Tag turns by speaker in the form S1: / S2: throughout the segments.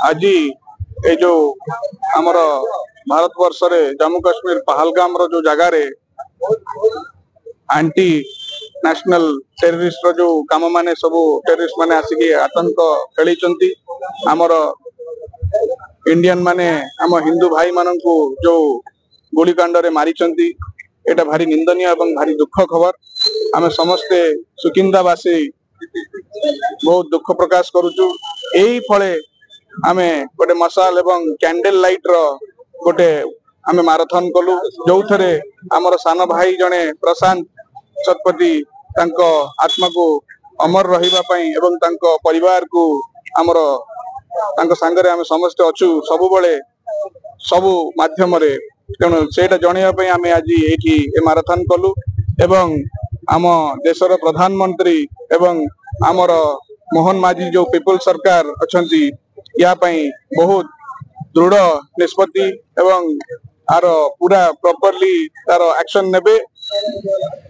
S1: आज ये जो आमर भारत वर्ष रे जम्मू काश्मीर पहलगाम रो जो जगह रे एंटी नेशनल टेररिस्ट रो जो काम माने सब टेररिस्ट माने आसिकी आतंक फैली आमर इंडियन माने आम हिंदू भाई मानन को जो गोलीकांड रे मारी एटा भारी निंदनीय एवं भारी दुख खबर आमे समस्ते सुकिंदावासी बहुत दुख प्रकाश करुचु। एही फळे आमे गोटे मसाल एवं कैंडल लाइट रो गोटे आमे माराथन कलु जो थरे हमर सान भाई जने प्रशांत शतपथी तांको आत्मा को अमर रहिबा पई एवं तांको परिवार को हमर तांको संगरे आमे समस्त अछु सब बळे सब माध्यम रे तेणु सेटा जणिया पई आमे आज एठी ए माराथन कलु एवं आम देशर प्रधानमंत्री एवं आमर मोहन माझी जो पीपल सरकार अछंती या पई बहुत दृढ़ निष्पत्ति एवं आर पूरा प्रॉपर्ली तार एक्शन नेबे।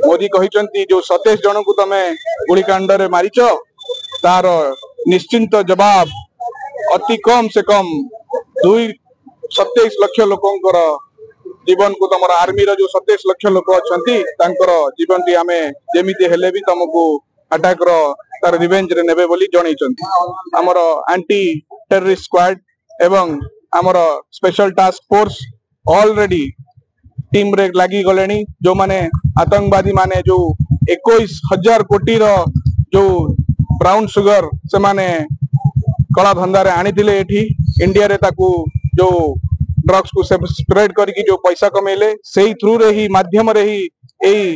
S1: मोदी कहिचंती जो 27 जन को तमे गुलिकांड रे मारिच तार निश्चिंत जवाब अति कम से कम 27 लाख लोकंकर जीवन को तमर आर्मी रो जो 27 लाख लोक अछंती तांकर जीवन टी आमे जेमिति हेले भी तुमको अटैक रो तार रिवेंज रे नेबे बोली जणैचंती। हमर एंटी टेररिस्ट स्क्वाड एवं हमर special task force already team रे लागी गलेनी जो माने आतंकवादी माने जो 21,000 कोटी रो जो ब्राउन सुगर से माने कला धंदा रे आनी दिले एठी इंडिया रे ताकू जो ड्रग्स को स्प्रेड करके जो पैसा कमेले सेही थ्रू रे ही माध्यम रे ही एई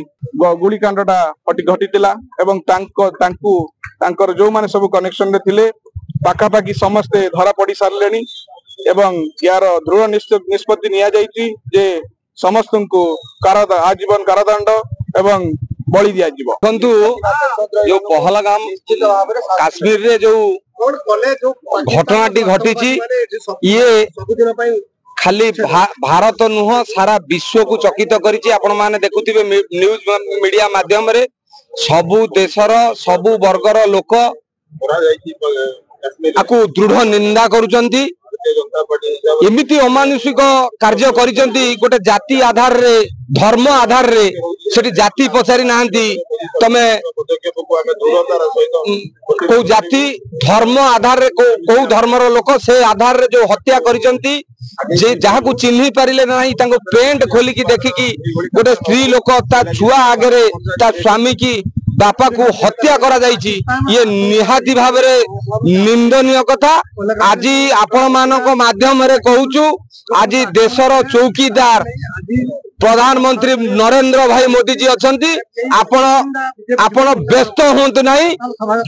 S1: गुलिकांडटा घटितिला एवं तांकर जो माने सब कनेक्शन रे थिले पाखापाखी समस्ते धरा पड़ी सारलेनी एवं यार दृढ़ निष्पत्ति निया जाइछि जे समस्त को आजीवन कारादंड एवं बलि दिया जीव।
S2: परंतु जो पहलगाम काश्मीर रे जो घटनाटी घटी ये खाली भारत नुह सारा विश्व को चकित करिछि। आपण माने देखुथिबे न्यूज मीडिया माध्यम रे सबु देशर सबु वर्गर लोक आकु दृढ़ निंदा करुचंती। एमिति अमानुषिक कार्य करिचंती गोटे जाति आधार रे धर्म आधार रे सेठी जाति पचारि नांती तमे को जाति धर्म आधार रे को धर्मर लोक से आधार रे जो हत्या करिचंती जे जहा को चिन्हि पारिले नाही तांको पेंट खोली की देखि गोटे स्त्री लोक ता छुआ आगे ता स्वामी की बापा को हत्या करा जाइछि ये निहाती भाव रे निंदनीय कथा। आज आपण मानक माध्यम रे कहूचु आज देशर चौकीदार प्रधानमंत्री नरेंद्र भाई मोदी जी अछंती आपण व्यस्त होंतु नहीं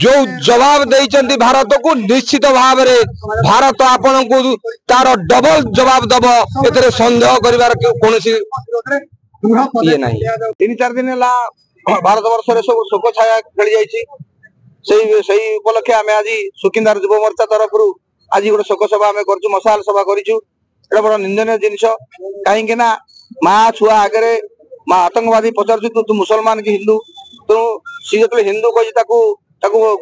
S2: जो जवाब देइचंती भारत को निश्चित भाव रे भारत आपण को तार डबल जवाब दब एतरे संदेह करिवार कोनोसी ये नहीं। 3-4 दिन ला भारत वर्ष रे सब शोक छाया खेली जाइछि सही उपलक्षे आमे आज सुकिंदार युव मोर्चा तरफ आज गोटे शोक सभा आमे करछु मसाल सभा करिछु। एटा बड़ निंदनीय जिनिस काहेकि ना माँ छुआ आगे माँ आतंकवादी पचार तू मुसलमान की हिंदू तो सी जो हिंदू कही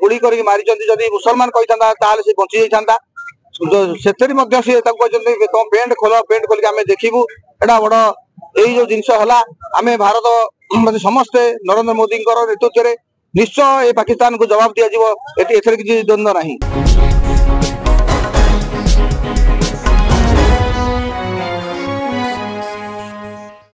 S2: गुड़ी कर मारी मुसलमान कही था सी बची जाता से तुम पेंट खोल पेंट खोल आम देखू एटा बड़ यही जो जिनस है आम भारत समस्ते नरेंद्र मोदी नेतृत्व में निश्चय ये पाकिस्तान को जवाब दिया किसी द्वंद्व नहीं।